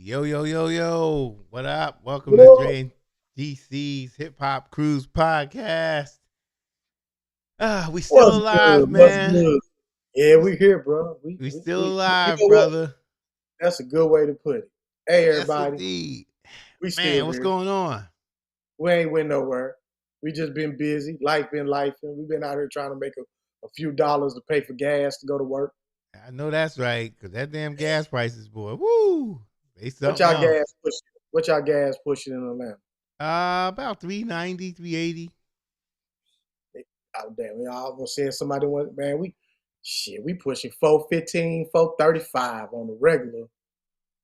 Yo, yo, yo, yo. What up? Welcome to Well, Dre and DC's Hip Hop Cruise Podcast. We still what's good? alive, What's man. good? Yeah, We, we here, bro. we still You alive, know what? brother. That's a good way to put it. Hey, Yes, everybody, indeed. we Man, still what's here. going on? We ain't went nowhere. We just been busy. Life been life, and we've been out here trying to make a few dollars to pay for gas to go to work. I know that's right, because that damn gas prices, boy. Woo! They What something y'all else. gas pushing? What y'all gas pushing in Atlanta? About 390, 380. Oh damn, I almost said somebody went. Man, we pushing 415, 435 on the regular.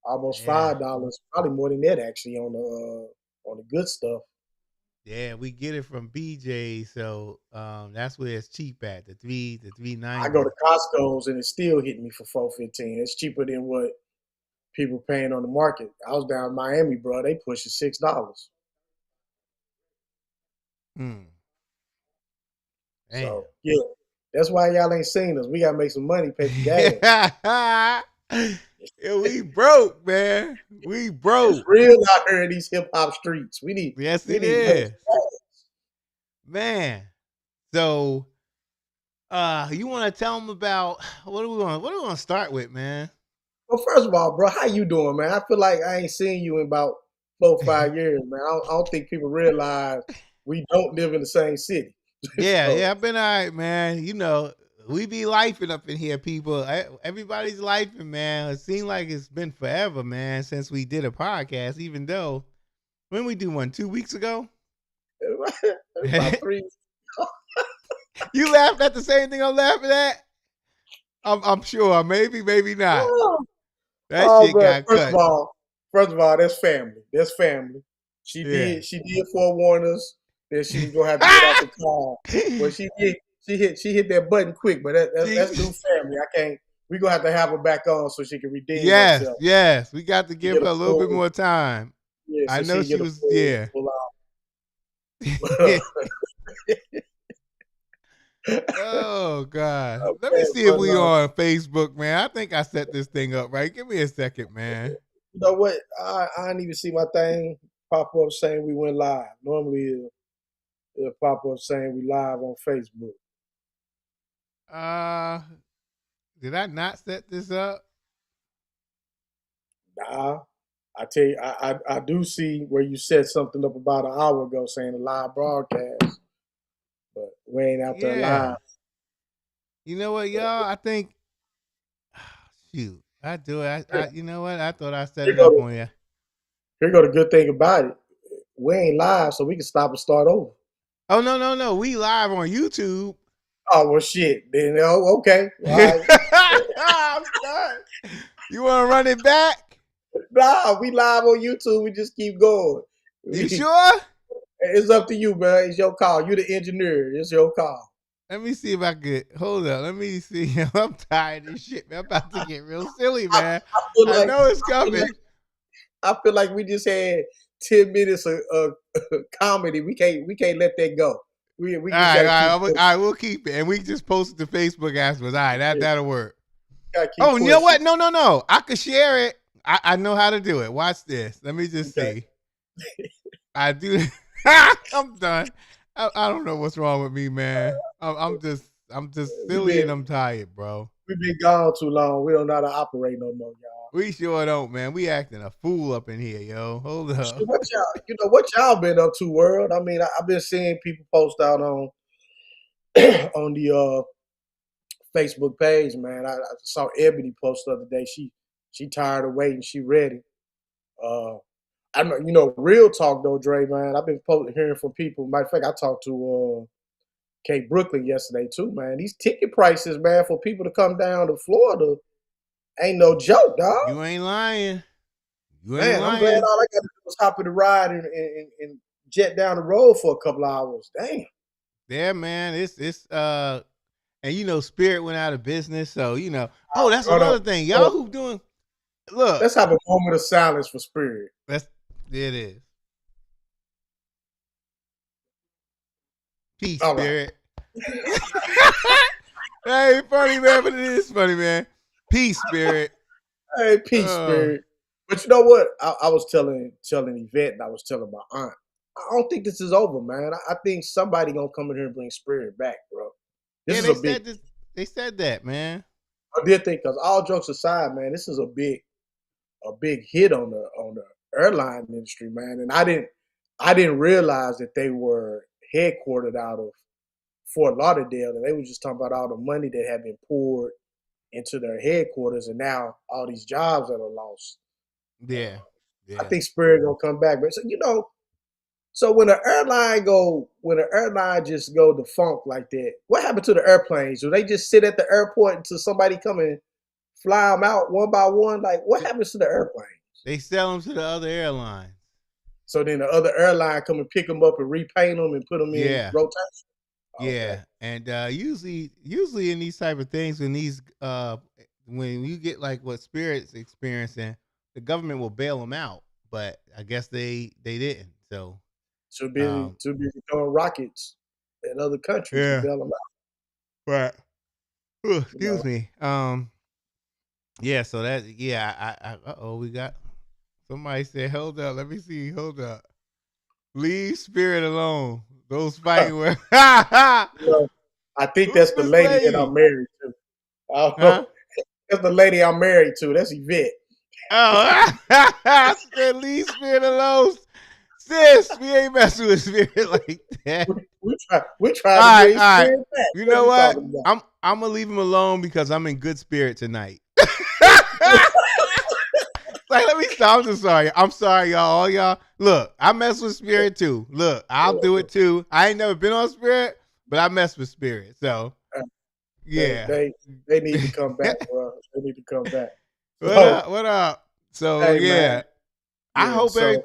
Almost Yeah. $5, probably more than that actually on the good stuff. Yeah, we get it from BJ, so that's where it's cheap at, the I go 390. to Costco's and it's still hitting me for 415. It's cheaper than what people paying on the market. I was down in Miami, bro. They pushing $6. Hmm. Damn. So yeah, that's why y'all ain't seen us. We gotta make some money, pay for gas. Yeah, we broke, man. We It's broke. real out here in these hip hop streets. Yes, We it need to make is, some gas. man. So, you want to tell them about what do we want? What do we want to start with, man? Well, first of all, bro, how you doing, man? I feel like I ain't seen you in about 4 or 5 years, man. I don't think people realize we don't live in the same city. Yeah, So yeah, I've been all right, man. We be lifing up in here, people. Everybody's lifing, man. It seems like it's been forever, man, since we did a podcast. Even though when we do one 2 weeks ago. about three. You laughed at the same thing I'm laughing at? I'm sure. Maybe, maybe not. That Oh shit man, got cut. first of all, that's family. That's family. Yeah. She did forewarn us that she was gonna have to get out the car. But she hit that button quick. But that's new family. I can't. We gonna have her back on so she can redeem Yes, herself. yes. We got to She give get her a a little bit full, more time. yeah, I so know she she get a was, yeah. full Yeah. out. Oh God. Let me Okay, see if but we on Facebook, man. I think I set this thing up right. Give me a second, man. you know what? I didn't even see my thing pop up saying we went live. Normally it'll pop up saying we live on Facebook. Uh did I not set this up? Nah, I tell you, I do see where you set something up about an hour ago saying a live broadcast, but we ain't out there live. Yeah. You know what, y'all? I think shoot. I do it. Here, You know what? I thought I set here it go up the, on you. here go the good thing about it. We ain't live, so we can stop and start over. Oh no, no, no. We live on YouTube. Oh well, shit. Then okay, all right. I'm done. You want to run it back? Nah, we live on YouTube. We just keep going. You sure? It's up to you, man. It's your call. You the engineer. It's your call. Let me see if I could. Hold up. Let me see. I'm tired of this shit, man. I'm about to get real silly, I, man. I feel I like know it's I feel coming. like I feel like we just had 10 minutes of comedy. We can't let that go. We All just right, gotta keep all right, we'll keep it. And we just posted to Facebook afterwards. All right, yeah, that'll work. gotta keep Oh, you know pushing. what? No, no, no. I could share it. I know how to do it. Watch this. Let me just Okay. see. I do. I'm done. I don't know what's wrong with me, man. I'm just We silly been and I'm tired, bro. we been gone too long. We don't know how to operate no more, y'all. We sure don't, man. We acting a fool up in here, yo. Hold So up. what y'all been up to, world? I mean, I've been seeing people post out on on the Facebook page, man. I saw Ebony post the other day. She tired of waiting. She ready. Uh, I know, real talk though, Dre, man. I've been hearing from people. Matter of fact, I talked to Kate Brooklyn yesterday too, man. These ticket prices, man, for people to come down to Florida ain't no joke, dog. You ain't lying. You ain't Man, I'm glad lying. all I got to do was hop in the ride and jet down the road for a couple hours. Damn. Yeah, man. And Spirit went out of business, so Oh, that's Hold on. another thing. Hold Y'all on. who doing? Look, Let's have a moment of silence for Spirit. that's it is. Peace, All right. Spirit. Hey, funny man, but it is funny, man. Peace, Spirit. Hey, peace, Oh, Spirit. But you know what? I was telling Yvette and I was telling my aunt, I don't think this is over, man. I think somebody gonna come in here and bring spirit back, bro. This Yeah, is they a big. said this. They said that, man. I did think because all jokes aside, man, this is a big hit on the airline industry, man. And I didn't realize that they were headquartered out of Fort Lauderdale, and they were just talking about all the money that had been poured into their headquarters, and now all these jobs that are lost. Yeah, I yeah. think Spirit gonna come back, but so so when an airline just go defunct like that, what happened to the airplanes? Do they just sit at the airport until somebody come and fly them out one by one? Like what happens to the airplane? They sell them to the other airlines. So then the other airline come and pick them up and repaint them and put them in Yeah, rotation. Okay. yeah. And usually in these type of things, when you get like what Spirit's experiencing, the government will bail them out. But I guess they didn't. So um, Too busy throwing rockets at other countries to yeah. bail them out. But You know, excuse me. Yeah. So that we got somebody said, hold up. Let me see. Hold up. Leave Spirit alone. Those fighting with you know, I think who's that's the this lady that lady? I'm married to. I don't Huh? know. That's the lady I'm married to. That's Yvette. Oh, I said leave Spirit alone. Sis, we ain't messing with Spirit like that. We All trying to right, bring all right. spirit back. You What are know you what? talking about? I'm gonna leave him alone because I'm in good spirit tonight. Like, let me stop. I'm just sorry. I'm sorry, y'all. All y'all. Look, I mess with Spirit too. Look, I'll do it too. I ain't never been on Spirit, but I mess with Spirit. So They yeah. they they need to come back, bro. They need to come back. What So up? What up? So hey yeah. man, I yeah. hope So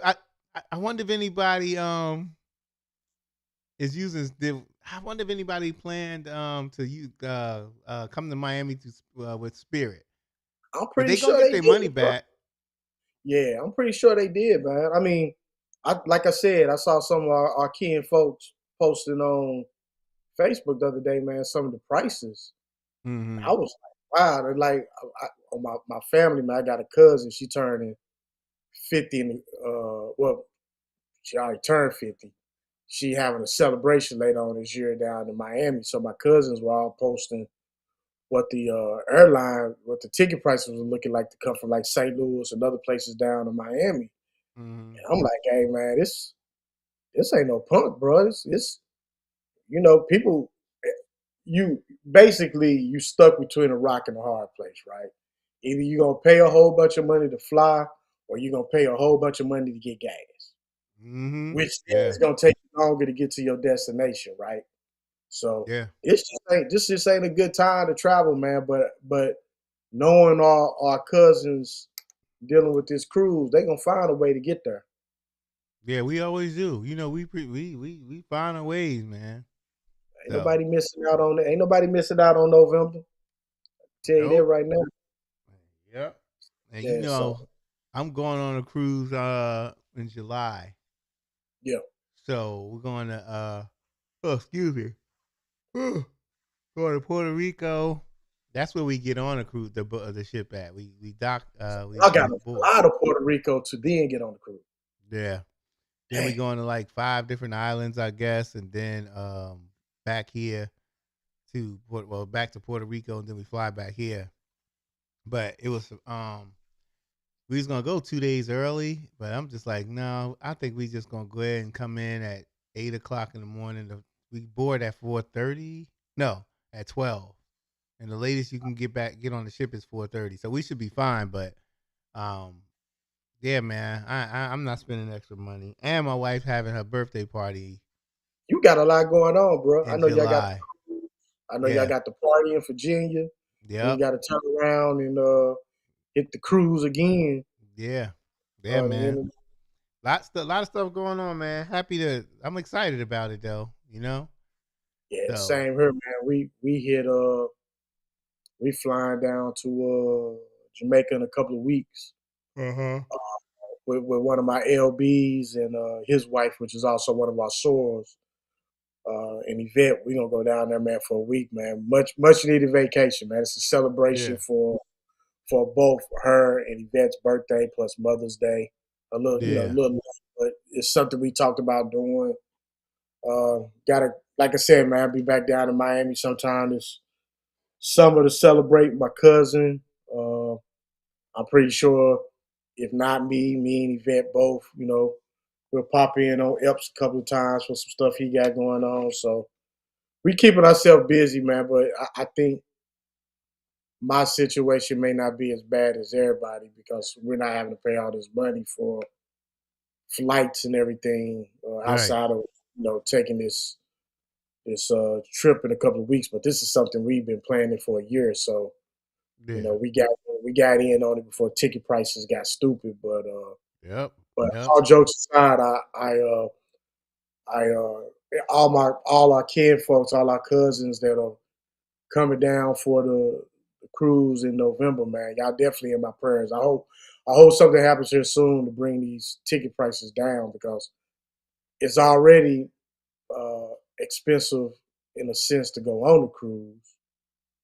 I wonder if anybody is using I wonder if anybody planned to you come to Miami to with Spirit. I'm But pretty they gonna sure get they their money did, bro. back. Yeah, I'm pretty sure they did, man. I mean, I like I said, I saw some of our kin folks posting on Facebook the other day, man. Some of the prices. I Mm-hmm. was like, wow. They're like, on my family, man. I got a cousin. She turning 50. Well, she already turned 50. She having a celebration later on this year down in Miami. So my cousins were all posting what the what the ticket prices were looking like to come from like St. Louis and other places down in Miami. Mm-hmm. And I'm like, hey man, this ain't no punk, bro. It's people. You basically you stuck between a rock and a hard place, right? Either you're gonna pay a whole bunch of money to fly, or you're gonna pay a whole bunch of money to get gas, Mm-hmm. which then Yeah. is gonna take you longer to get to your destination, right? So Yeah. this just ain't a good time to travel, man. But knowing our cousins dealing with this cruise, they gonna find a way to get there. Yeah, we always do. You know, we find our ways, man. Ain't So nobody missing out on it. Ain't nobody missing out on November. Tell you that nope. right now. Yep. And you Yeah. So know, I'm going on a cruise in July. yeah. So we're going to oh excuse me. Going to Puerto Rico. That's where we get on a cruise the ship at. We dock I got we to board. fly to Puerto Rico to then get on the cruise. Yeah. Then we Dang. go to like 5 different islands, I guess, and then back here back to Puerto Rico, and then we fly back here. But it was we was gonna go 2 days early, but I'm just like, no, I think we just gonna go ahead and come in at 8 o'clock in the morning. We board at 4:30. No, at 12. And the latest you can get on the ship is 4:30. So we should be fine. But um, yeah, man, I'm not spending extra money. And my wife's having her birthday party You got a lot going on, bro. in July. I know y'all Yeah. got the party in Virginia. Then you Yep. got to turn around and hit the cruise again. Yeah. Yeah, The man. end Lot of stuff going on, man. I'm excited about it though, you know? yeah, So same here, man. We flying down to Jamaica in a couple of weeks uh-huh. with one of my LBs and his wife, which is also one of our sorors. And Yvette, we gonna go down there, man, for a week, man. Much needed vacation, man. It's a celebration Yeah. for both her and Yvette's birthday plus Mother's Day. A little, Yeah. little, but it's something we talked about doing. Gotta, like I said, man, I'll be back down in Miami sometime this summer to celebrate my cousin. I'm pretty sure if not me and Yvette both, we'll pop in on Epps a couple of times for some stuff he got going on. So we keeping ourselves busy, man. But I think my situation may not be as bad as everybody because we're not having to pay all this money for flights and everything Right. outside of taking this trip in a couple of weeks. But this is something we've been planning for a year, so Yeah. we got in on it before ticket prices got stupid. Yep. But Yep. all jokes aside, I all our kid folks, all our cousins that are coming down for the cruise in November, man. Y'all definitely in my prayers. I hope something happens here soon to bring these ticket prices down because it's already expensive in a sense to go on the cruise.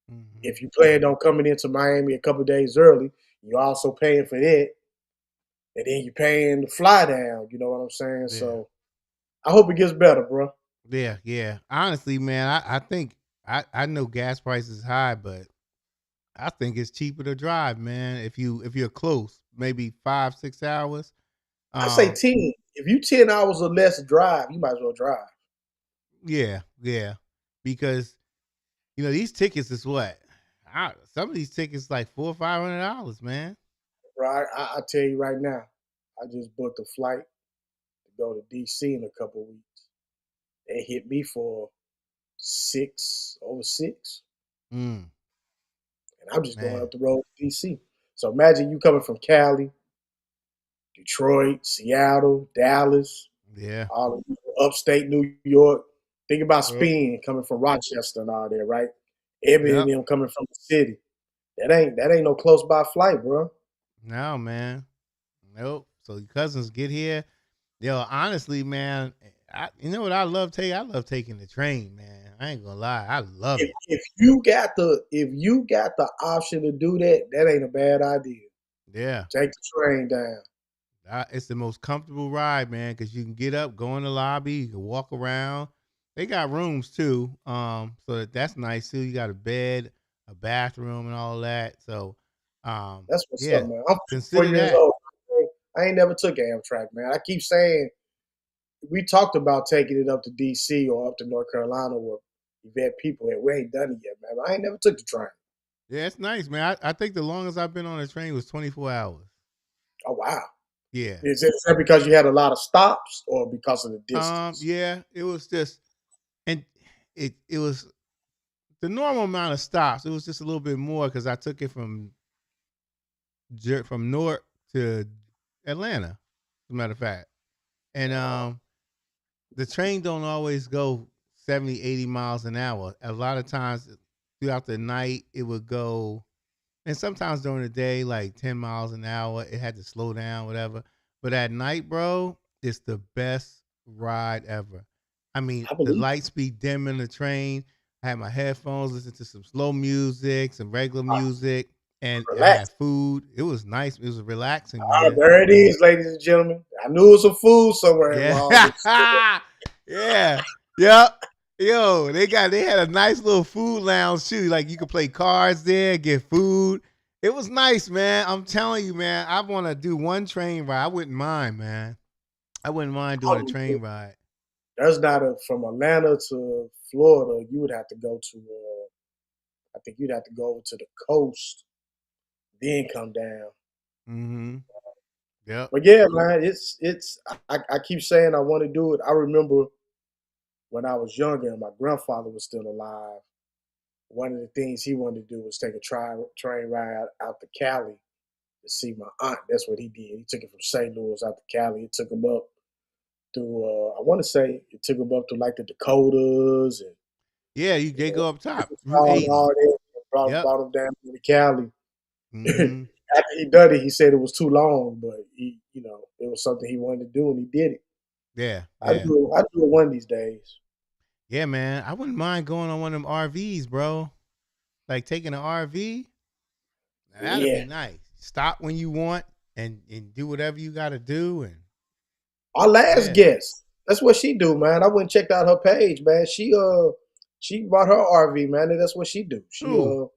Hmm. If you plan on coming into Miami a couple of days early, you're also paying for that, and then you're paying the fly down. You know what I'm saying? Yeah. So I hope it gets better, bro. Yeah. Yeah. Honestly, man, I think I know gas prices high, but I think it's cheaper to drive, man. If you're close, maybe 5 6 hours. I say Um. 10. If you 10 hours or less drive, you might as well drive. Yeah. Yeah. Because these tickets is what. Some of these tickets like $400 or $500, man. Right? I tell you right now, I just booked a flight to go to DC in a couple of weeks. It hit me for over six, Mm, and I'm just going man. up the road to DC. So imagine you coming from Cali, Detroit, Seattle, Dallas, Yeah. all of upstate New York. Think about Yep. Spin coming from Rochester and all that, right? Ebony and Yep. them coming from the city. That ain't no close by flight, bro. No, man. Nope. So your cousins get here. Yo, honestly, man, you know what I love taking? I love taking the train, man. I ain't gonna lie, I love it. If you got the option to do that, that ain't a bad idea. Yeah, Take the train down. it's the most comfortable ride, man, because you can get up, go in the lobby, you can walk around. They got rooms too, so that's nice too. You got a bed, a bathroom, and all that. So, That's what's up, yeah, man. I'm 54 consider years that. old. I ain't never took Amtrak, man. I keep saying we talked about taking it up to DC or up to North Carolina where you've had people at. We ain't done it yet, man. I ain't never took the train. Yeah, it's nice, man. I think the longest I've been on a train was 24 hours. Oh wow. Yeah. Is that because you had a lot of stops or because of the distance? Yeah, it was just, and it was the normal amount of stops. It was just a little bit more because I took it from Newark to Atlanta, as a matter of fact. And the train don't always go 70, 80 miles an hour. A lot of times throughout the night it would go, and sometimes during the day like 10 miles an hour. It had to slow down, whatever. But at night, bro, it's the best ride ever. I mean, I the believe lights be dim in the train. I had my headphones, listen to some slow music, some regular music, and I relax. had food. It was nice. It was relaxing, man. There it is, ladies and gentlemen. I knew it was some food somewhere Yeah. involved. Yeah. Yep. Yo, they had a nice little food lounge too. Like you could play cards there, get food. It was nice, man. I'm telling you, man. I want to do one train ride. I wouldn't mind, man. I wouldn't mind doing a train ride. There's not from Atlanta to Florida. You would have to go to. I think you'd have to go over to the coast, then come down. Mm-hmm. Yep. But yeah, man, it's. I keep saying I want to do it. I remember when I was younger and my grandfather was still alive. One of the things he wanted to do was take a train ride out to Cali to see my aunt. That's what he did. He took it from St. Louis out to Cali. It took him up through. I want to say it took him up to like the Dakotas and Yeah, they know, go up top, Route all 80. that. Brought, Yep. brought him down to Cali. Mm-hmm. After he done it, he said it was too long, but it was something he wanted to do, and he did it. Yeah. I Yeah. do. I do it one of these days. Yeah, man. I wouldn't mind going on one of them RVs, bro. Like taking an RV. Now, that'd be Yeah. nice. Stop when you want and do whatever you got to do. And Our last yeah. guest. That's what she do, man. I went and checked out her page, man. She bought her RV, man, and that's what she do. She Ooh.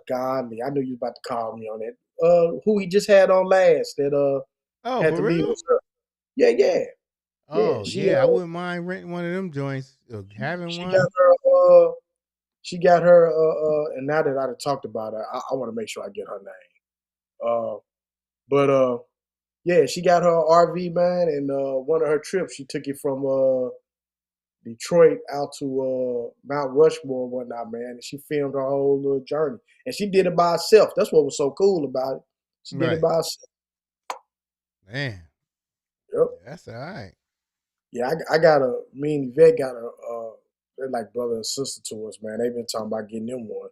godly. I knew you was about to call me on that. Who he just had on last that Oh, had for to leave real? us. Yeah, yeah, yeah. Oh, yeah. I wouldn't mind renting one of them joints or having She got one. her she got her and now that I've talked about her, I want to make sure I get her name. But yeah, she got her RV, man, and one of her trips she took it from Detroit out to Mount Rushmore and whatnot, man. And she filmed her whole little journey. And she did it by herself. That's what was so cool about it. She did it Right. by herself. Man. Yep. That's all right. Yeah, I got me and Yvette got a, they're like brother and sister to us, man. They've been talking about getting them one.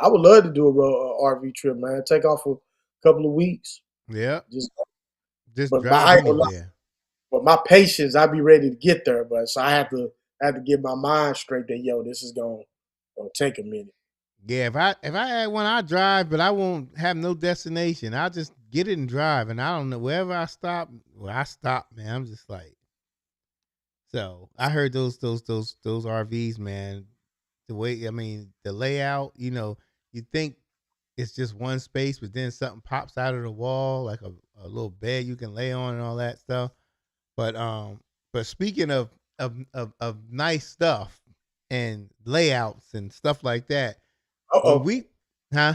I would love to do a RV trip, man. Take off a couple of weeks. Yep. Just, Just but drive I ain't gonna lie. anywhere. But my patience, I be ready to get there. But so I have to get my mind straight that this is gonna take a minute. Yeah, if I had one, I drive, but I won't have no destination. I'll just get it and drive, and I don't know wherever I stop. Where I stop, man, I'm just like. So I heard those RVs, man. The way, I mean, the layout. You think it's just one space, but then something pops out of the wall, like a little bed you can lay on and all that stuff. But but speaking of nice stuff and layouts and stuff like that, Uh when oh. we, huh?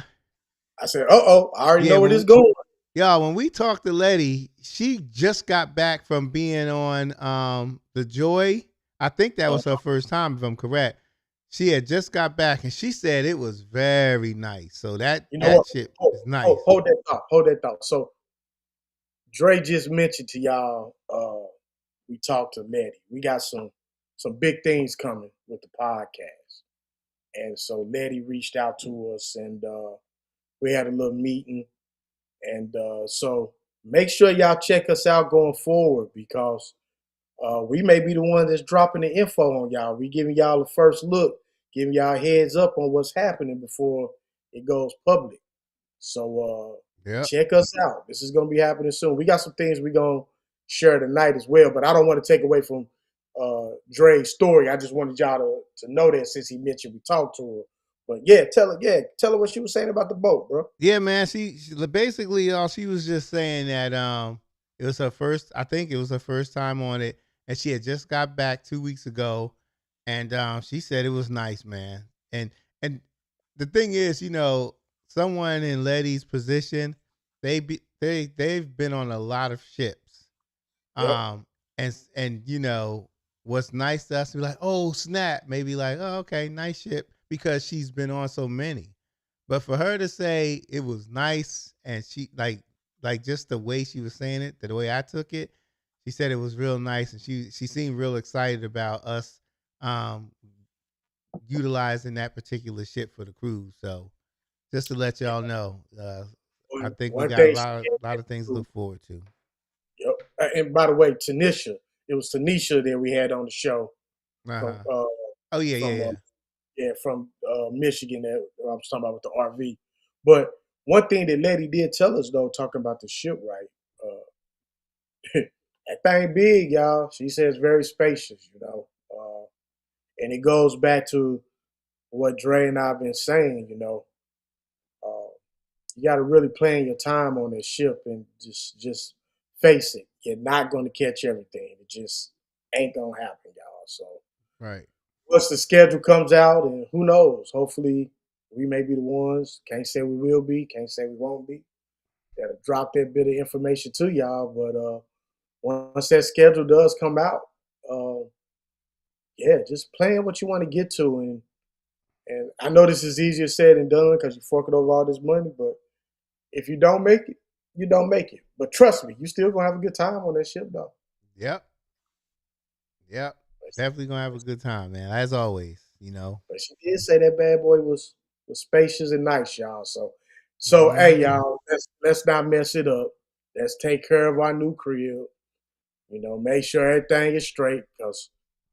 I said, uh oh. I already Yeah, know where this going. y'all, when we talked to Letty, she just got back from being on the Joy. I think that Uh, was her first time, if I'm correct. She had just got back, and she said it was very nice. So that you know that what? shit Hold, is nice. hold that thought. Hold that thought. So Dre just mentioned to y'all. We talked to Letty. We got some big things coming with the podcast, and so Letty reached out to us, and we had a little meeting, and so make sure y'all check us out going forward because we may be the one that's dropping the info on y'all. We giving y'all the first look, giving y'all heads up on what's happening before it goes public. So Yep. check us out. This is gonna be happening soon. We got some things we're gonna share tonight as well, but I don't want to take away from Dre's story. I just wanted y'all to know that since he mentioned we talked to her. But tell her what she was saying about the boat, bro. Yeah, man. She basically all she was just saying that it was her first. I think it was her first time on it, and she had just got back 2 weeks ago, and she said it was nice, man. And the thing is, someone in Letty's position, they've been on a lot of ships, Yep. and what's nice to us, be like, oh snap, maybe like, oh okay, nice ship because she's been on so many. But for her to say it was nice and she like just the way she was saying it, the way I took it, she said it was real nice and she seemed real excited about us um utilizing that particular ship for the cruise. So just to let y'all know, I think we One got a thing she lot of things to did. look forward to. Yep. And by the way, Tanisha, it was Tanisha that we had on the show from Uh-huh. Oh yeah, yeah, from yeah. from Michigan that I was talking about with the RV. But one thing that Letty did tell us though, talking about the ship, right? That thing big, y'all. She says very spacious, and it goes back to what Dre and I've been saying. Uh, you got to really plan your time on this ship and just face it. You're not going to catch everything. It just ain't gonna happen, y'all. So Right. once the schedule comes out, and who knows, hopefully we may be the ones. Can't say we will be. Can't say we won't be. That'll drop that bit of information to y'all. But once that schedule does come out, uh, yeah, just plan what you want to get to, and I know this is easier said than done because you're forking over all this money, but if you don't make it, you don't make it. But trust me, you still gonna have a good time on that ship, though. Yep. Yep. Definitely gonna have a good time, man. As always. But she did say that bad boy was spacious and nice, y'all. So hey, Hmm. y'all, let's not mess it up. Let's take care of our new crib. Make sure everything is straight because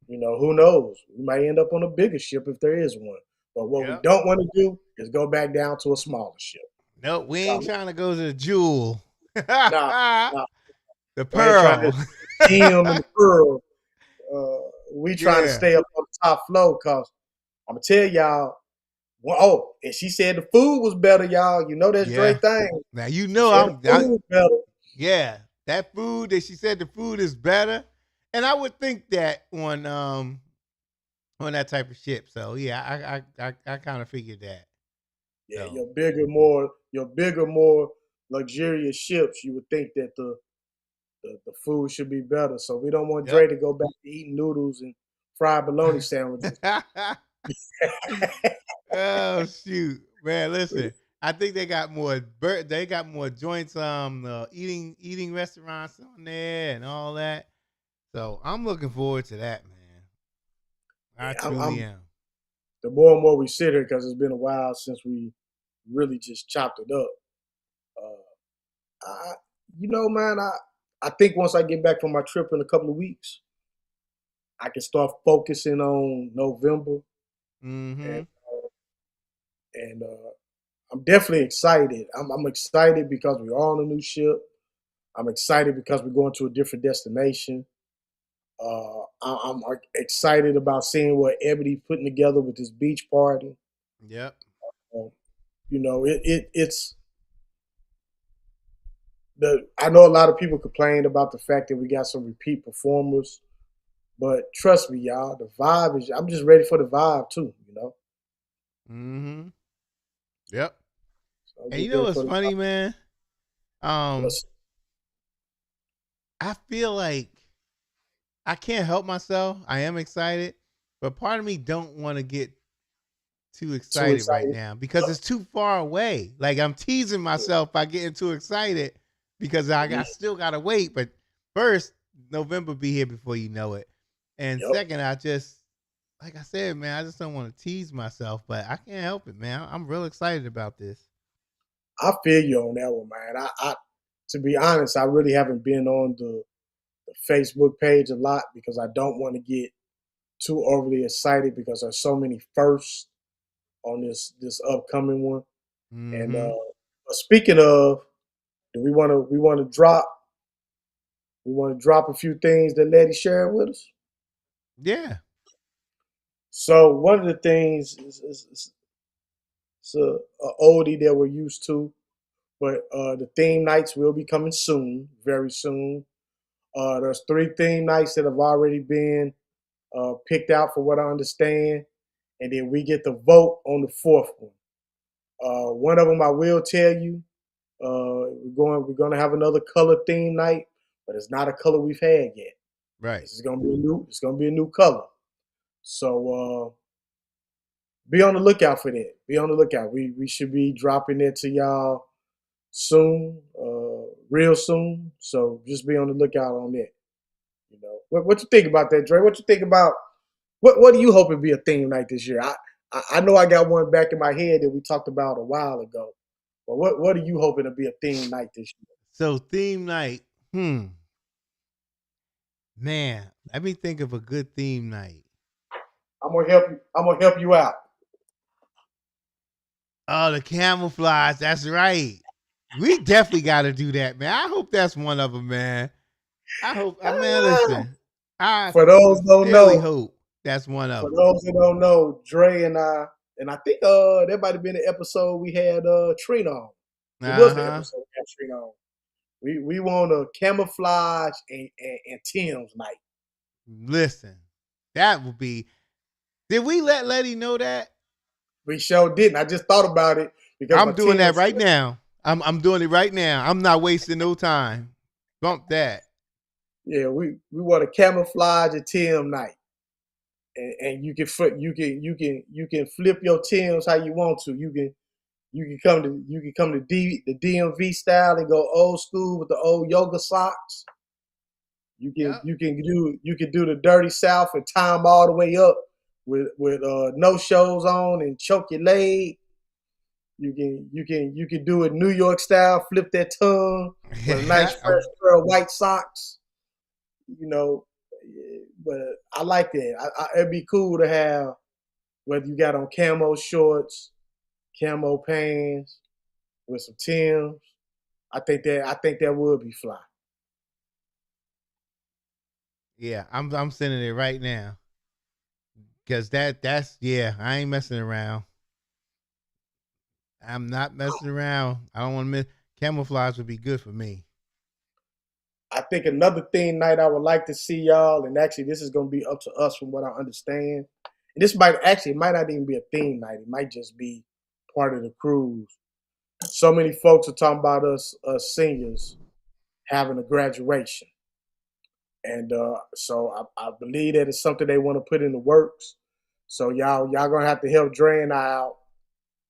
who knows? We might end up on a bigger ship if there is one. But what we Yep. don't want to do is go back down to a smaller ship. Nope, we So, ain't trying to go to the Jewel. nah, nah, The we ain't trying to Pearl. Tim and the Pearl. We trying to Yeah. stay up on the top floor because I'm gonna tell y'all. Well, oh, and she said the food was better, y'all. You know that's Yeah. Dre thing. Now you She know said the food was better. yeah. That food that she said the food is better. And I would think that on that type of ship. So yeah, I kind of figured that. Yeah, So your bigger, more luxurious ships. You would think that the food should be better. So we don't want yep. Dre to go back to eating noodles and fried bologna sandwiches. Oh shoot, man! Listen, I think they got more. They got more joints. Eating restaurants on there and all that. So I'm looking forward to that, man. Yeah, I truly am. the more and more we sit here because it's been a while since we really just chopped it up. I, man, I think once I get back from my trip in a couple of weeks, I can start focusing on November, and Mm-hmm. I'm definitely excited. I'm excited because we're on a new ship. I'm excited because we're going to a different destination. I'm excited about seeing what Ebony putting together with this beach party. Yep. Um, it's I know a lot of people complained about the fact that we got some repeat performers, but trust me, y'all, the vibe is. I'm just ready for the vibe too. Mm-hmm. Yep. So I'm And you just know ready what's for the funny, vibe. man? Um, Let's- I feel like I can't help myself. I am excited, but part of me don't want to get too Too excited right excited. now because it's too far away. Like I'm teasing myself by getting too excited because I Mhm. still gotta wait. But first, November be here before you know it, and Yep. second, I just like I said, man, I just don't want to tease myself, but I can't help it, man. I'm real excited about this. I feel you on that one, man. To be honest, I really haven't been on the Facebook page a lot because I don't want to get too overly excited because there's so many firsts on this upcoming one. And Mm-hmm. speaking of, do we want to drop a few things that Letty shared with us? Yeah. So one of the things is a oldie that we're used to, but the theme nights will be coming soon, very soon. There's 3 theme nights that have already been picked out, for what I understand, and then we get to vote on the 4th one. One of them I will tell you. We're gonna have another color theme night, but it's not a color we've had yet. Right. This is gonna be a new. It's gonna be a new color. So be on the lookout for that. Be on the lookout. We should be dropping that to y'all soon, real soon. So just be on the lookout on that. What you think about that, Dre? What you think about what do you hope it be a theme night this year? I know I got one back in my head that we talked about a while ago. But what are you hoping to be a theme night this year? So theme night. Man, let me think of a good theme night. I'm gonna help you. I'm gonna help you out. Oh, the camouflage. That's right. We definitely got to do that, man. I hope that's one of them, man. I hope, man, Ah, listen. I for those who don't sincerely know, hope that's one of for them. those who don't know, Dre and I think that might have been the episode we had Trina on. It was Uh the huh. episode we had Trina on. We want a camouflage and Tim's night. Listen, that would be. Did we let Letty know that? We sure didn't. I just thought about it because my I'm doing Tim that said, right now. I'm doing it right now. I'm not wasting no time. Bump that. yeah, we want a camouflage and Tim night. And you can flip your Tims how you want to. You can come to the DMV style and go old school with the old yoga socks. You can Yep. you can do you can do the dirty south and tie them all the way up with no shows on and choke your leg. You can do it New York style, flip that tongue with a nice fresh pair of white socks. You know, but I like that. It'd be cool to have whether you got on camo shorts, camo pants with some Timbs. I think that would be fly. Yeah, I'm sending it right now. Cause that's yeah, I ain't messing around. I'm not messing around. I don't want to miss. Camouflage would be good for me. I think another theme night I would like to see y'all, and actually this is gonna be up to us from what I understand. And this might not even be a theme night. It might just be part of the cruise. So many folks are talking about us seniors having a graduation, and so I believe that it's something they want to put in the works. So y'all gonna have to help Dre and I out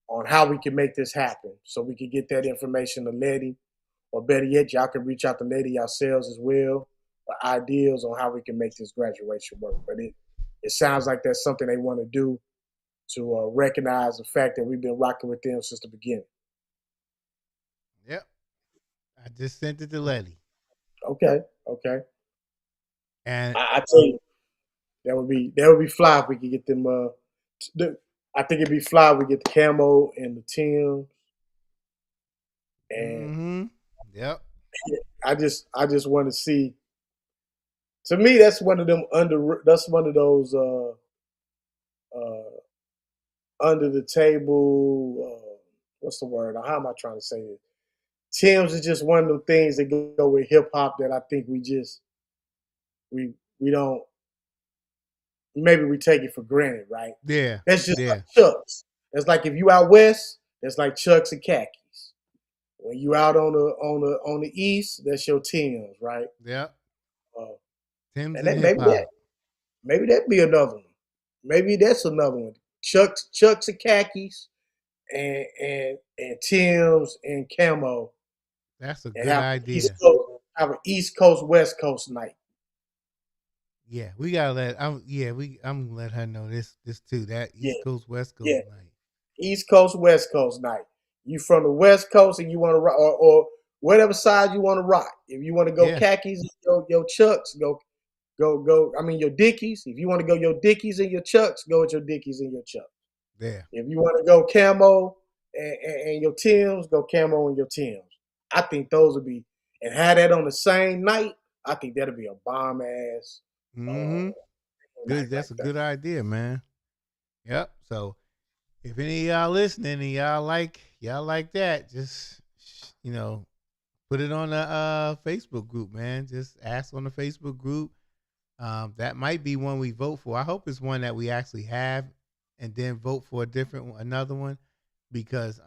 on how we can make this happen, so we can get that information to Letty, or better yet, y'all can reach out to Letty yourselves as well for ideas on how we can make this graduation work. But it sounds like that's something they want to do to recognize the fact that we've been rocking with them since the beginning. Yep. I just sent it to Letty. Okay, okay. And I tell you, that would be fly if we could get them. I think it'd be fly if we get the camo and the Tim, and yep. I just want to see. To me, that's one of them under. That's one of those uh, under the table. What's the word? How am I trying to say it? Tim's is just one of them things that go with hip hop that I think we don't, maybe we take it for granted, right? Yeah. That's just Yeah. like Chucks. That's like if you out west, that's like Chucks and khakis. When you out on the east, that's your Tim's, right? Yep. Uh, Tim's and and that hip hop. maybe that be another one. Maybe that's another one. Chucks and khakis and Tim's and camo, That's a and good idea. Have an East Coast West Coast night. Yeah, we gotta let. I'm gonna let her know this too. That Yeah, East Coast West Coast yeah. night. East Coast West Coast night. You from the West Coast and you want to rock, or whatever side you want to rock. If you want to go Yeah. khakis, your Chucks, go. I mean your Dickies. If you want to go your Dickies and your Chucks, go with your Dickies and your Chucks. Yeah. If you want to go camo and your Tims, go camo and your Tims. I think those would be, and have that on the same night. I think that'll be a bomb ass Mm-hmm. night Good. right That's a there. good idea, man. Yep. So if any of y'all listening and y'all like that, just put it on the Facebook group, man. Just ask on the Facebook group. That might be one we vote for. I hope it's one that we actually have, and then vote for a different one, another one, because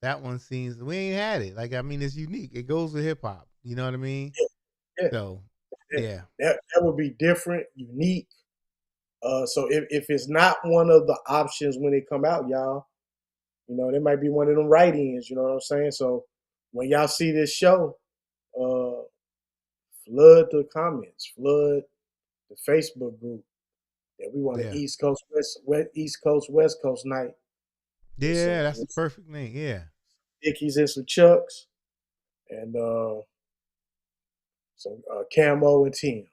that one seems we ain't had it. Like I mean, it's unique. It goes with hip hop. You know what I mean? Yeah, So yeah. yeah, That would be different, unique. So if it's not one of the options when they come out, y'all, there might be one of them write-ins. You know what I'm saying? So when y'all see this show, uh, flood the comments, flood the Facebook group that we want an yeah, East Coast West Coast night with yeah. That's the perfect name. Yeah, Dickies and some Chucks and some camo and Tim.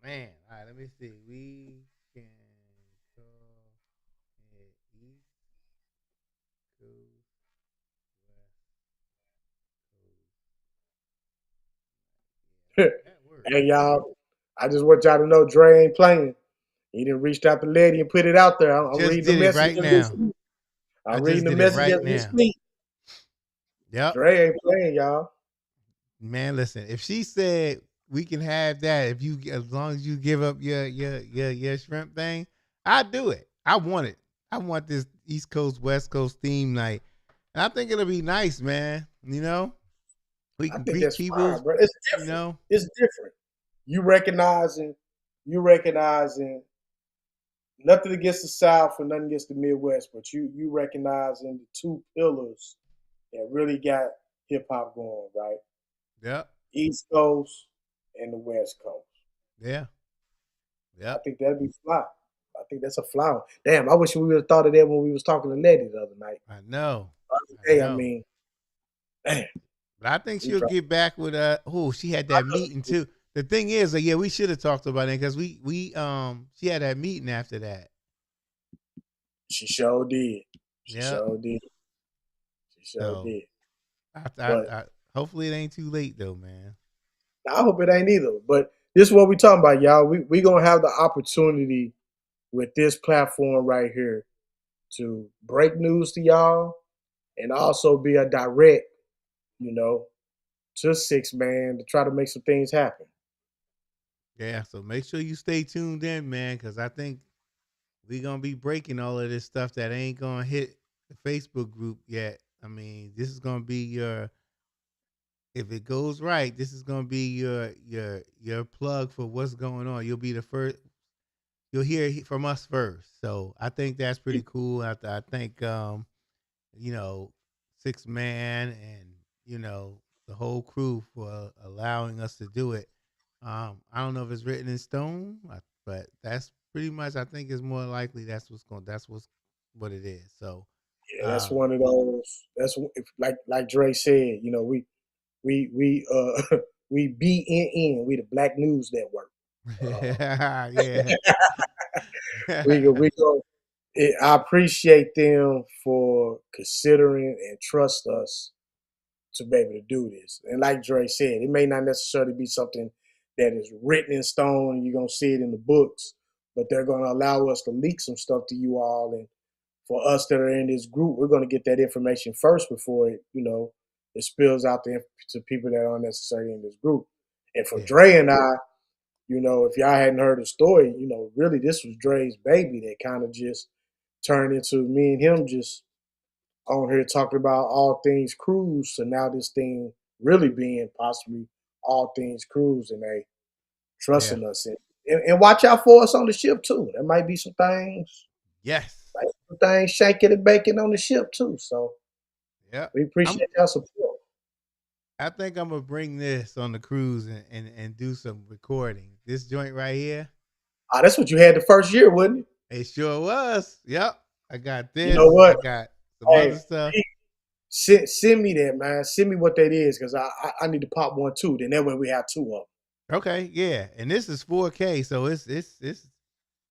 man. All right, let me see. We can call it East Coast, And That works. y'all, I just want y'all to know Dre ain't playing. He didn't reach out to Letty and put it out there. I'm Just reading the did it message right as we now. speak. I I'm reading just the did it message right as we now. speak. Yep. Dre ain't playing, y'all. Man, listen. If she said we can have that, as long as you give up your shrimp thing, I do it. I want it. I want this East Coast West Coast theme night, and I think it'll be nice, man. We I can think greet that's people. fine, bro. It's You different. know, It's different. You recognizing nothing against the South and nothing against the Midwest, but you recognizing the two pillars that really got hip hop going, right? Yep. East Coast and the West Coast. Yeah. I Yep. think that'd be fly. I think that's a fly one. Damn, I wish we would have thought of that when we was talking to Letty the other night. I know. Hey, I know. mean, man, But I think we she'll tried. get back with she had I that know meeting too. The thing is, yeah, we should have talked about it because we she had that meeting after that. She sure did. She Yep. sure did. She sure So did. But I hopefully it ain't too late though, man. I hope it ain't either. But this is what we talking about, y'all. We gonna have the opportunity with this platform right here to break news to y'all and also be a direct, you know, to Six Man to try to make some things happen. Yeah. So make sure you stay tuned in, man, because I think we gonna be breaking all of this stuff that ain't gonna hit the Facebook group yet. I mean, this is gonna be your if it goes right, this is gonna be your plug for what's going on. You'll be the first. You'll hear from us first. So I think that's pretty cool. I think you know, Six Man and the whole crew for allowing us to do it. I don't know if it's written in stone, but that's pretty much. I think it's more likely that's what it is. So, Yeah, that's um, one of those. Like Dre said, you know, we we BNN, we the Black News Network. yeah, We go. I appreciate them for considering and trust us to be able to do this. And like Dre said, it may not necessarily be something that is written in stone and you're gonna see it in the books, but they're gonna allow us to leak some stuff to you all. And for us that are in this group, we're gonna get that information first before it spills out to people that aren't necessarily in this group. And for yeah, Dre and I, if y'all hadn't heard the story, really this was Dre's baby that kind of just turned into me and him just on here talking about all things cruise. So now this thing really being possibly all things cruise and they yeah, trusting us. And watch out for us on the ship too. There might be some things, yes, like some things shaking and baking on the ship too. So yeah. we I'm. appreciate y'all support. I think I'm gonna bring this on the cruise and do some recording. This joint right here. That's what you had the first year, wasn't it? It sure was. Yep. I got You know this. I what? got some other Hey, stuff. send me that, man. Send me what that is because I need to pop one too. Then that way we have two of them. Okay, yeah. And this is 4K, so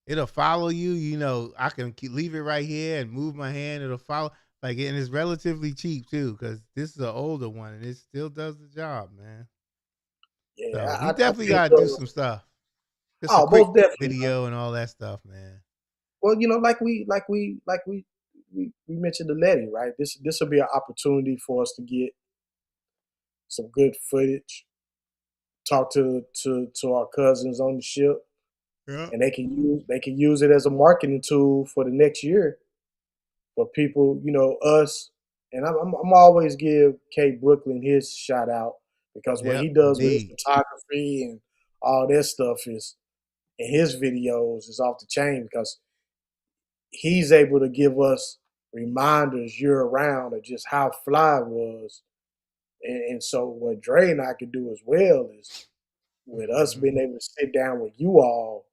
it'll follow you. I can leave it right here and move my hand. It'll follow. Like, and it's relatively cheap too, because this is an older one and it still does the job, man. So Yeah, we I definitely think gotta do some stuff. Just a oh, quick most definitely. video and all that stuff, man. Well, like we mentioned the Letty, right? This will be an opportunity for us to get some good footage, talk to our cousins on the ship, Yeah. and they can use it as a marketing tool for the next year for people, us. And I'm always give K Brooklyn his shout out because what Yep. he does with his Indeed. photography and all that stuff is in his videos is off the chain because he's able to give us reminders year round of just how fly it was. And so what Dre and I could do as well is with us Hmm. being able to sit down with you all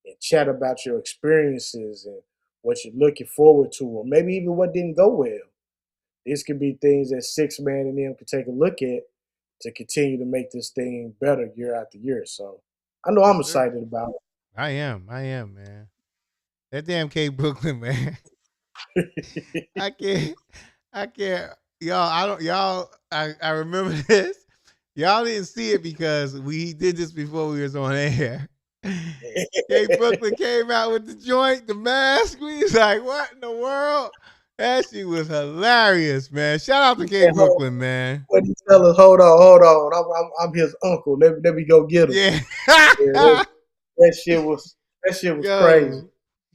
and chat about your experiences and what you're looking forward to, or maybe even what didn't go well. This could be things that Six Man and them could take a look at to continue to make this thing better year after year. So I know I'm Yes, sir. excited about I am. I am, man. That damn K Brooklyn, man. it. I can't. I can't. Y'all, I don't. Y'all, I remember this. Y'all didn't see it because we did this before we was on air. K Brooklyn came out with the joint, the mask. We was like, what in the world? That shit was hilarious, man. Shout out to K And Brooklyn, man. what he tell us, hold on, I'm his uncle. Let me go get him. Yeah. Yeah, that shit was crazy. Yo.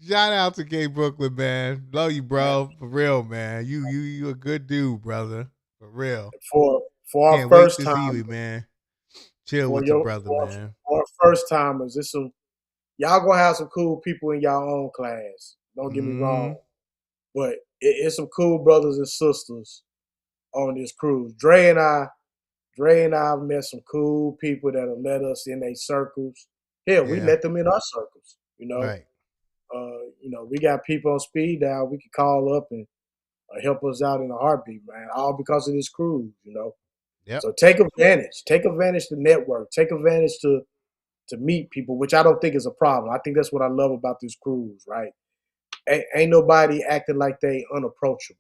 Shout out to K Brooklyn, man. Love you, bro. For real, man. You a good dude, brother. For real. For our Can't wait first to see time, you, man. Chill for with the your brother, for, man. for our first timers, it's some y'all gonna have some cool people in y'all own class. Don't get me wrong, Mm-hmm. but it's some cool brothers and sisters on this cruise. Dre and I have met some cool people that have let us in their circles. Hell, we Yeah. let them in our circles. Right. We got people on speed dial we could call up and help us out in a heartbeat, man. All because of this cruise. Yep. So take advantage. Take advantage to network. Take advantage to meet people, which I don't think is a problem. I think that's what I love about this cruise, right? ain't nobody acting like they unapproachable.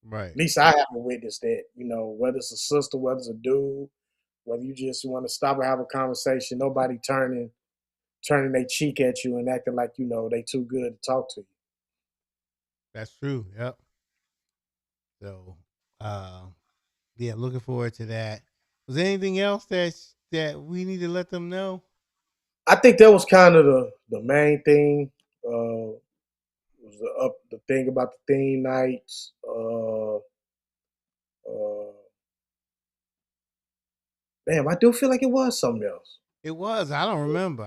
Right. At least I haven't witnessed that. Whether it's a sister, whether it's a dude, whether you just want to stop and have a conversation, nobody turning their cheek at you and acting like they too good to talk to you. That's true. Yep. So, uh, yeah, looking forward to that. Was there anything else that we need to let them know? I think that was kind of the main thing. Was the thing about the theme nights. Uh, Damn, I do feel like it was something else. It was. I don't remember.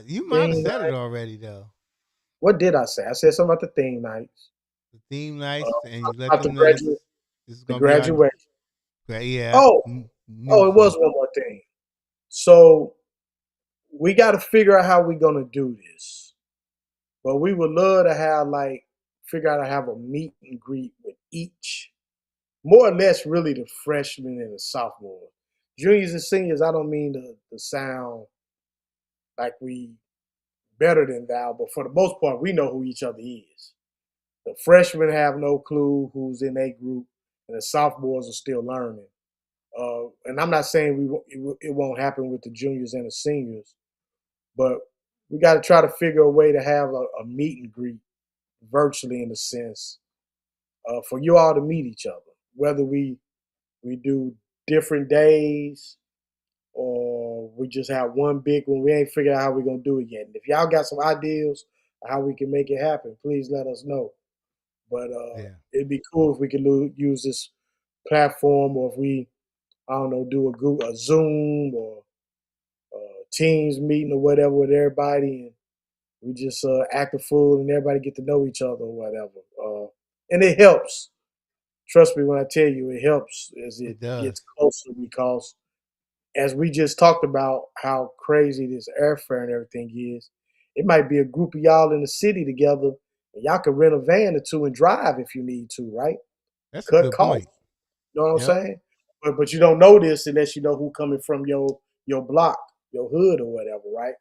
You might have Theme said it night. already though. What did I say? I said something about the theme nights. The theme nights, and you Something let about the them know this is the gonna be our graduation. yeah Oh, new it was thing. one more thing. So we got to figure out how we're gonna do this. But we would love to figure out how to have a meet and greet with each, more or less, really the freshmen and the sophomore. Juniors and seniors, I don't mean to sound like we better than Val, but for the most part, we know who each other is. The freshmen have no clue who's in a group, and the sophomores are still learning. And I'm not saying it won't happen with the juniors and the seniors, but we got to try to figure a way to have a meet and greet virtually, in a sense, for you all to meet each other. Whether we do different days or we just have one big one, we ain't figured out how we're gonna do it yet. And if y'all got some ideas of how we can make it happen, please let us know. But Yeah, it'd be cool if we could use this platform, or if we, I don't know, do a Zoom or Teams meeting or whatever with everybody, and we just act a fool and everybody get to know each other or whatever. And it helps. Trust me when I tell you, it helps as it it does. gets closer, because as we just talked about how crazy this airfare and everything is, it might be a group of y'all in the city together, and y'all can rent a van or two and drive if you need to, right? That's a Cut good costs. point. You know what I'm Yep, saying? But you don't know this unless you know who coming from your block, your hood or whatever, right?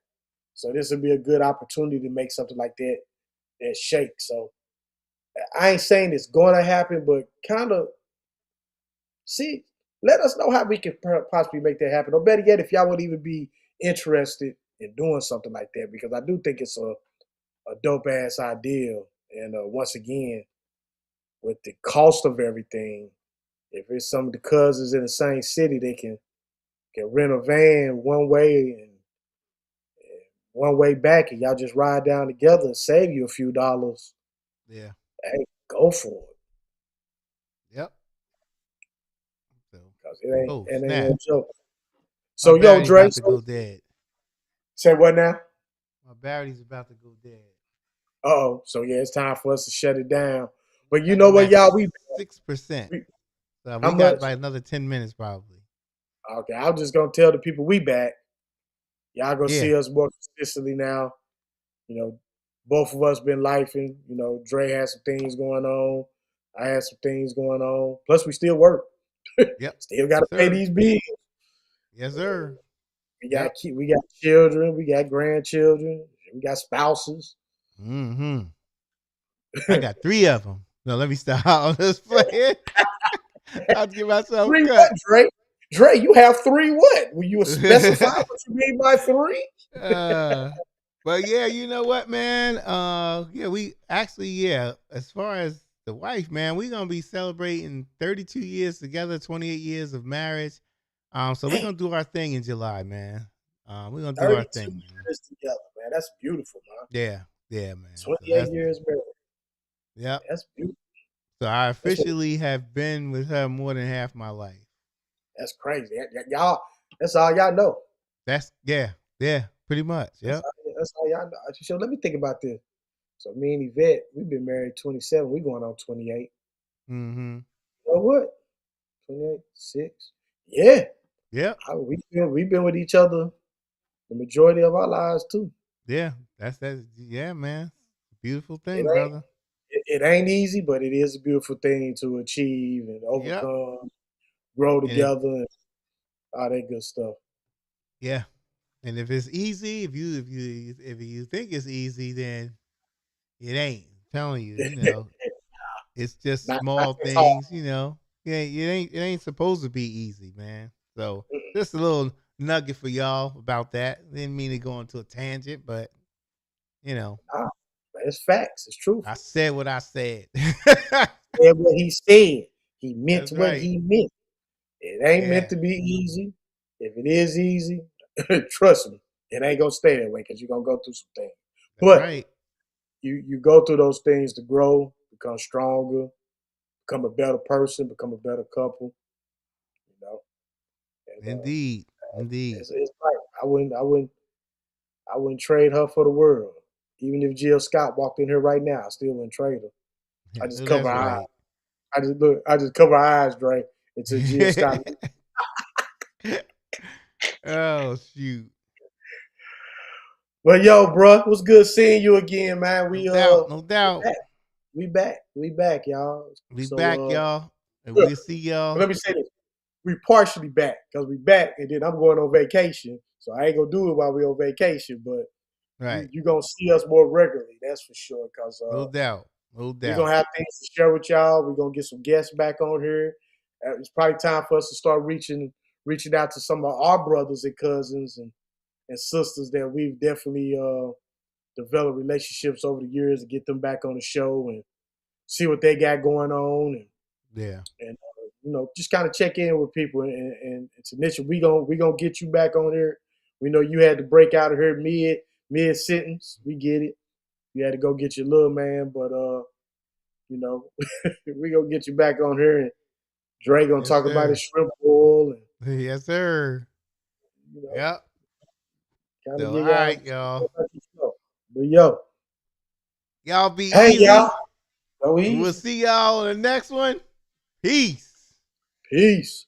So this would be a good opportunity to make something like that shake. So I ain't saying it's going to happen, but kind of see, let us know how we can possibly make that happen. Or better yet, if y'all would even be interested in doing something like that, because I do think it's a dope ass idea. And once again, with the cost of everything, if it's some of the cousins in the same city, they can rent a van one way and one way back, and y'all just ride down together and save you a few dollars. yeah, Hey, go for it, yep. So, cause oh it ain't no snap! joke. My So yo, battery's Dre, about to go dead. say what now? My battery's about to go dead. Oh, so yeah, it's time for us to shut it down. But you Like know I'm what, at y'all? 6%. We So how we got much? like another 10 minutes probably. Okay, I'm just gonna tell the people we back. Y'all gonna Yeah, see us more consistently now. You know, both of us been lifing. Dre had some things going on. I had some things going on. Plus, we still work. yep, Still got to yes pay sir, these bills. yes sir. Got Yep. we got children. We got grandchildren. We got spouses. Mm-hmm. I got three of them. No, let me stop. I'm just playing. I'll give myself Three what, cut. Dre? Dre, you have three what? Will you specify what you mean by three? uh, but yeah, you know what, man? Yeah, we actually, yeah, as far as the wife, man, we're gonna be celebrating 32 years together, 28 years of marriage. So we're Damn, gonna do our thing in July, man. We're gonna do our 32 thing, man. years together, man. That's beautiful, man. Yeah, yeah, man. So 28 years married. yep. That's beautiful. So I That's what. officially have been with her more than half my life. That's crazy. Y'all. That's all y'all know. That's yeah, pretty much. That's Yep. all, that's all y'all know. So let me think about this. So me and Yvette, we've been married 27. We going on 28. Mm-hmm. You know what? 28, 6. Yeah. Yep. We've been with each other the majority of our lives too. Yeah. That. Yeah, man. Beautiful It thing, ain't brother. it ain't easy, but it is a beautiful thing to achieve and Yep. overcome, grow And if together, and all that good stuff. yeah, and if it's easy, if you think it's easy, then it ain't. telling you, you know, it's just not small as hard. things, you know. Yeah, it ain't supposed to be easy, man. So just a little nugget for y'all about that. Didn't mean to go into a tangent, but you know, Nah, it's facts. It's I truthful. said what I said. Said what he said. He meant That's what right. he meant. It ain't meant Yeah, to be easy. If it is easy, trust me, it ain't gonna stay that way because you're gonna go through some things. that's But right. you go through those things to grow, become stronger, become a better person, become a better couple. You know, and Indeed. Indeed. it's like I wouldn't trade her for the world. Even if Jill Scott walked in here right now, I still wouldn't trade her. I I just know cover that's her eyes. right. I just cover her eyes, Dre, until Jill Scott. Oh shoot. Well, yo, bro, it was good seeing you again, man. No doubt. No We doubt. back. We back, y'all. We back, So y'all. And look, we'll see y'all. let me say this. We partially back because we back and then I'm going on vacation. So I ain't gonna do it while we on vacation, but Right. you gonna see us more regularly, that's for sure. Cause No doubt. No we're doubt. gonna have things to share with y'all. We're gonna get some guests back on here. It's probably time for us to start reaching out to some of our brothers and cousins and sisters that we've definitely developed relationships over the years to get them back on the show and see what they got going on Yeah. and just kind of check in with people and Tanisha, we gonna get you back on here. We know you had to break out of here mid sentence. We get it. You had to go get your little man, but you know, we gonna get you back on here and Dre gonna Yes, talk about his sir. shrimp boil and Yes, sir. you know, Yep. kind of So all get y'all right, y'all. about your show. But yo, Y'all be hey y'all, easy. go And we'll easy. see y'all in the next one. Peace. Peace.